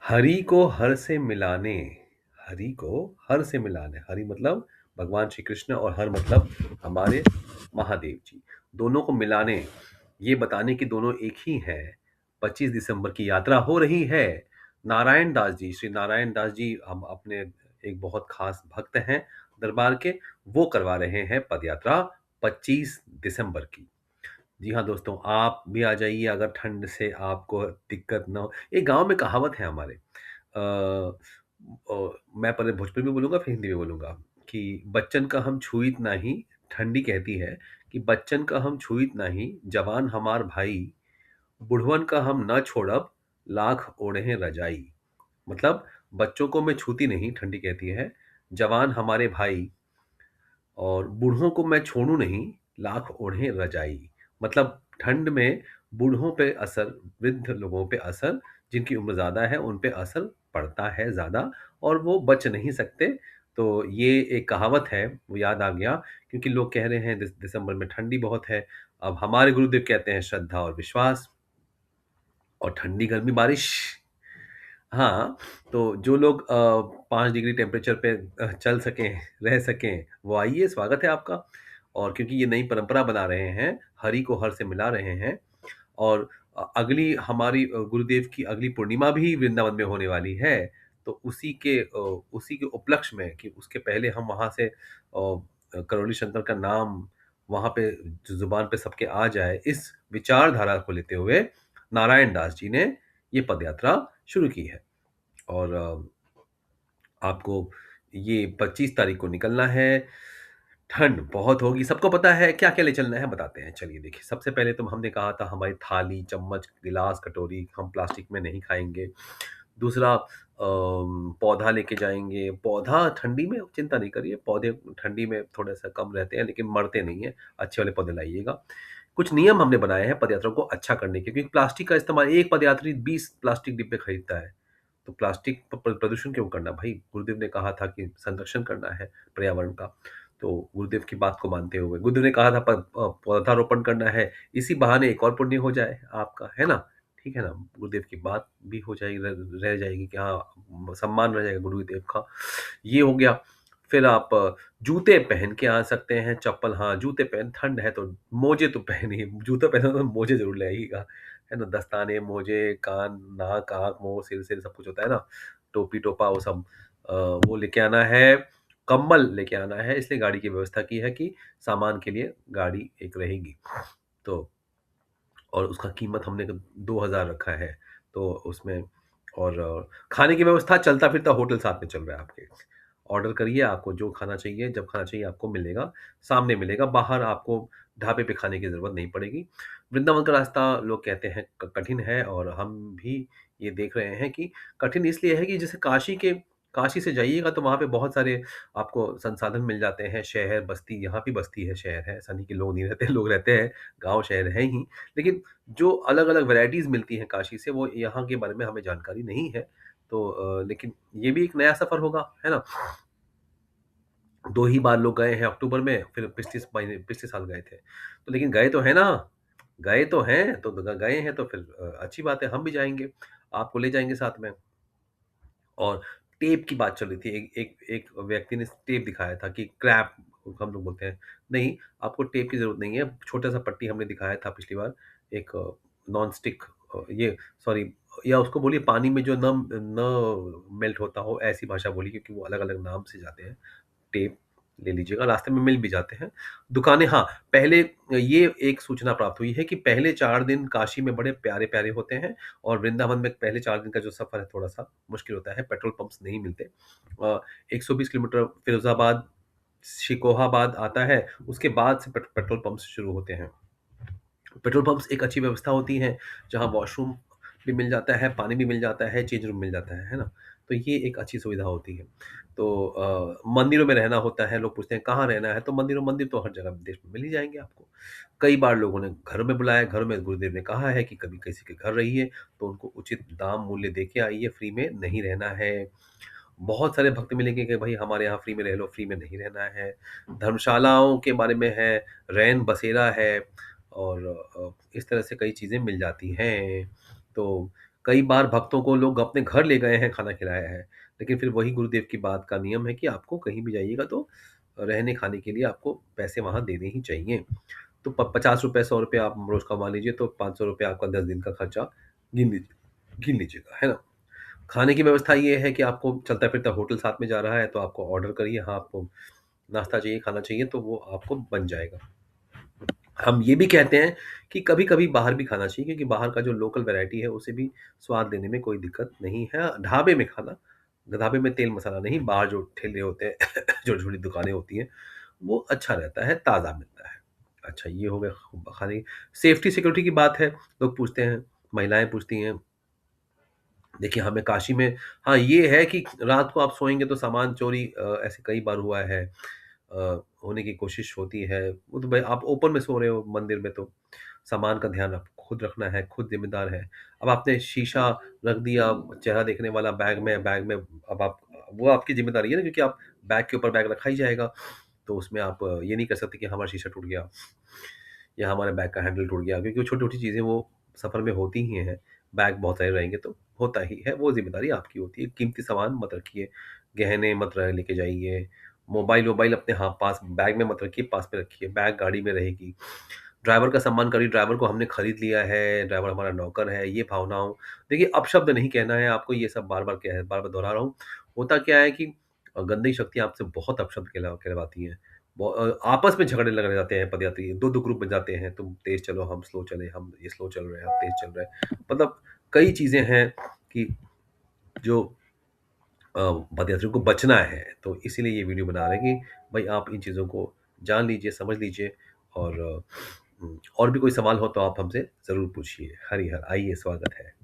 हरि को हर से मिलाने, हरि को हर से मिलाने, हरि मतलब भगवान श्री कृष्ण और हर मतलब हमारे महादेव जी। दोनों को मिलाने, ये बताने कि दोनों एक ही हैं। 25 दिसंबर की यात्रा हो रही है। नारायण दास जी, श्री नारायण दास जी हम अपने एक बहुत खास भक्त हैं दरबार के, वो करवा रहे हैं पदयात्रा 25 दिसंबर की। जी हाँ दोस्तों, आप भी आ जाइए अगर ठंड से आपको दिक्कत ना हो। एक गाँव में कहावत है हमारे, मैं पहले भोजपुरी में बोलूँगा फिर हिंदी में बोलूँगा कि बच्चन का हम छुईत नाही, ठंडी कहती है कि बच्चन का हम छुईत नाही, जवान हमार भाई, बुढ़वन का हम ना छोड़ब, लाख ओढ़े रजाई। मतलब बच्चों को मैं छूती नहीं, ठंडी कहती है, जवान हमारे भाई और बूढ़ों को मैं छोड़ूं नहीं, लाख ओढ़े रजाई। मतलब ठंड में बूढ़ों पे असर, वृद्ध लोगों पे असर, जिनकी उम्र ज़्यादा है उन पे असर पड़ता है ज़्यादा और वो बच नहीं सकते। तो ये एक कहावत है, वो याद आ गया क्योंकि लोग कह रहे हैं दिसंबर में ठंडी बहुत है। अब हमारे गुरुदेव कहते हैं श्रद्धा और विश्वास और ठंडी गर्मी बारिश। हाँ, तो जो लोग 5 डिग्री टेम्परेचर पे चल सकें, रह सकें, वो आइए, स्वागत है आपका। और क्योंकि ये नई परंपरा बना रहे हैं, हरि को हर से मिला रहे हैं और अगली हमारी गुरुदेव की अगली पूर्णिमा भी वृंदावन में होने वाली है। तो उसी के उपलक्ष्य में कि उसके पहले हम वहाँ से करौली शंकर का नाम वहाँ पे ज़ुबान पे सबके आ जाए, इस विचारधारा को लेते हुए नारायण दास जी ने ये पदयात्रा शुरू की है। और आपको ये 25 तारीख को निकलना है। ठंड बहुत होगी, सबको पता है। क्या-क्या ले चलना है बताते हैं। चलिए देखिए, सबसे पहले तो हमने कहा था हमारी थाली, चम्मच, गिलास, कटोरी हम प्लास्टिक में नहीं खाएँगे। दूसरा पौधा लेके जाएँगे। पौधा ठंडी में चिंता नहीं करिए, पौधे ठंडी में थोड़ा-सा कम रहते हैं लेकिन मरते नहीं हैं, अच्छे वाले पौधे लाइएगा। कुछ नियम हमने बनाए हैं पदयात्रा को अच्छा करने के, क्योंकि प्लास्टिक का इस्तेमाल, एक पदयात्री 20 प्लास्टिक डिब्बे खरीदता है। तो प्लास्टिक प्रदूषण क्यों करना भाई? गुरुदेव ने कहा था कि संरक्षण करना है पर्यावरण का। तो गुरुदेव की बात को मानते हुए गुरुदेव ने कहा था पौधारोपण करना है, इसी बहाने एक और पुण्य हो जाए आपका, है ना? ठीक है ना? गुरुदेव की बात भी हो जाएगी, रह जाएगी कि हाँ, सम्मान रह जाएगा गुरुदेव का। ये हो गया। फिर आप जूते पहन के आ सकते हैं, चप्पल, हाँ, जूते पहन, ठंड है तो मोजे तो पहनिए, जूता पहनो तो मोजे ज़रूर ले आइएगा, है ना? दस्ताने, मोजे, कान, नाक, आँख, मुँह, सिर सब कुछ होता है ना? टोपी, टोपा वो सब वो लेके आना है। कंबल लेके आना है, इसलिए गाड़ी की व्यवस्था की है कि सामान के लिए गाड़ी एक रहेगी। तो और उसका कीमत हमने 2000 रखा है। तो उसमें और खाने की व्यवस्था, चलता-फिरता होटल साथ में चल रहा है आपके। ऑर्डर करिए, आपको जो खाना चाहिए, जब खाना चाहिए आपको मिलेगा, सामने मिलेगा, बाहर आपको ढाबे पे खाने की ज़रूरत नहीं पड़ेगी। वृंदावन का रास्ता लोग कहते हैं कठिन है और हम भी ये देख रहे हैं कि कठिन इसलिए है कि जैसे काशी से जाइएगा तो वहाँ पे बहुत सारे आपको संसाधन मिल जाते हैं, शहर, बस्ती, यहाँ भी बस्ती है, शहर है, ऐसा नहीं कि लोग नहीं रहते, लोग रहते हैं, गाँव शहर है ही। लेकिन जो अलग-अलग वैराइटीज़ मिलती हैं काशी से, वो यहाँ के बारे में हमें जानकारी नहीं है। तो लेकिन ये भी एक नया सफ़र होगा, है ना? 2 ही बार लोग गए हैं अक्टूबर में, फिर पिछले साल गए थे। तो लेकिन गए तो हैं ना, गए तो हैं, तो गए हैं तो फिर अच्छी बात है, हम भी जाएँगे, आपको ले जाएँगे साथ में। और टेप की बात चल रही थी, एक एक एक व्यक्ति ने टेप दिखाया था कि क्रैप हम लोग बोलते हैं। नहीं, आपको टेप की ज़रूरत नहीं है, छोटा-सा पट्टी हमने दिखाया था पिछली बार, एक नॉन स्टिक, ये सॉरी, या उसको बोलिए पानी में जो न न मेल्ट होता हो, ऐसी भाषा बोलिए क्योंकि वो अलग-अलग नाम से जाते हैं। टेप ले लीजिएगा, रास्ते में मिल भी जाते हैं। दुकानें, हाँ, पहले ये एक सूचना प्राप्त हुई है कि पहले 4 दिन काशी में बड़े प्यारे-प्यारे होते हैं और वृंदावन में पहले 4 दिन का जो सफ़र है थोड़ा-सा मुश्किल होता है, पेट्रोल पंप्स नहीं मिलते। 120 किलोमीटर फिरोज़ाबाद, शिकोहाबाद आता है, उसके बाद से पेट्रोल पंप्स शुरू होते हैं। पेट्रोल पंप्स एक अच्छी व्यवस्था होती है, जहाँ वॉशरूम भी मिल जाता है, पानी भी मिल जाता है, चेंज रूम मिल जाता है ना? तो ये एक अच्छी सुविधा होती है। तो मंदिरों में रहना होता है, लोग पूछते हैं कहाँ रहना है? तो मंदिर तो हर जगह देश में मिल ही जाएँगे आपको। कई बार लोगों ने घरों में बुलाया, घरों में गुरुदेव ने कहा है कि कभी किसी के घर रहिए, तो उनको उचित दाम मूल्य दे के आइए, फ्री में नहीं रहना है। बहुत सारे भक्त मिलेंगे कि भई हमारे यहाँ फ्री में रह लो, फ्री में नहीं रहना है। धर्मशालाओं के बारे में है, रैन बसेरा है और इस तरह से कई चीज़ें मिल जाती हैं। तो कई बार भक्तों को लोग अपने घर ले गए हैं, खाना खिलाया है। लेकिन फिर वही गुरुदेव की बात का नियम है कि आपको कहीं भी जाइएगा तो रहने-खाने के लिए आपको पैसे वहाँ देने ही चाहिए। तो प ₹50 ₹100 आप रोज़ कमा लीजिए तो ₹500 आपका 10 दिन का खर्चा गिन लीजिएगा, है ना? खाने की व्यवस्था ये है कि आपको चलता-फिरता होटल साथ में जा रहा है तो आपको ऑर्डर करिए, हाँ, आपको नाश्ता चाहिए, खाना चाहिए तो वो आपको बन जाएगा। हम ये भी कहते हैं कि कभी-कभी बाहर भी खाना चाहिए क्योंकि बाहर का जो लोकल वैरायटी है उसे भी स्वाद लेने में कोई दिक्कत नहीं है। ढाबे में खाना, ढाबे में तेल मसाला नहीं, बाहर जो ठेले होते हैं, छोटी-छोटी दुकानें होती हैं, वो अच्छा रहता है, ताज़ा मिलता है। अच्छा ये हो गया खाने की। सेफ्टी सिक्योरिटी की बात है, लोग पूछते हैं, महिलाएँ पूछती हैं। देखिए हमें काशी में हाँ, ये है कि रात को आप सोएँगे तो सामान चोरी ऐसे कई बार हुआ है। होने की कोशिश होती है। वो तो भाई आप ओपन में सो रहे हो मंदिर में तो सामान का ध्यान आपको खुद रखना है, खुद ज़िम्मेदार है। अब आपने शीशा रख दिया चेहरा देखने वाला बैग में अब आप वो आपकी ज़िम्मेदारी है ना क्योंकि आप बैग के ऊपर बैग रखा ही जाएगा। तो उसमें आप ये नहीं कर सकते कि हमारा शीशा टूट गया या हमारे बैग का हैंडल टूट गया क्योंकि वो छोटी-छोटी चीज़ें वो सफ़र में होती ही हैं। बैग बहुत सारे रहेंगे तो होता ही है, वो ज़िम्मेदारी आपकी होती है। कीमती सामान मत रखिए, गहने मत र लेके जाइए, मोबाइल-वोबाइल अपने हाँ, पास बैग में मत रखिए, पास में रखिए, बैग गाड़ी में रहेगी। ड्राइवर का सम्मान करिए, ड्राइवर को हमने खरीद लिया है, ड्राइवर हमारा नौकर है, ये भावना हो। देखिए अपशब्द नहीं कहना है आपको, ये सब बार-बार क्या है, बार-बार दोहरा रहा हूँ। होता क्या है कि गंदी शक्तियाँ आपसे बहुत अपशब्द कहलवाती हैं। आपस में झगड़े लगने जाते हैं पदयात्री, 2-2 ग्रुप बन जाते हैं, तुम तेज़ चलो, हम स्लो चलें, हम ये स्लो चल रहे हैं, हम तेज़ चल रहे हैं। मतलब कई चीज़ें हैं कि जो पदयात्रियों को बचना है, तो इसीलिए ये वीडियो बना रहे हैं कि भई आप इन चीज़ों को जान लीजिए, समझ लीजिए और और भी कोई सवाल हो तो आप हमसे ज़रूर पूछिए। हरि हर आइए स्वागत है।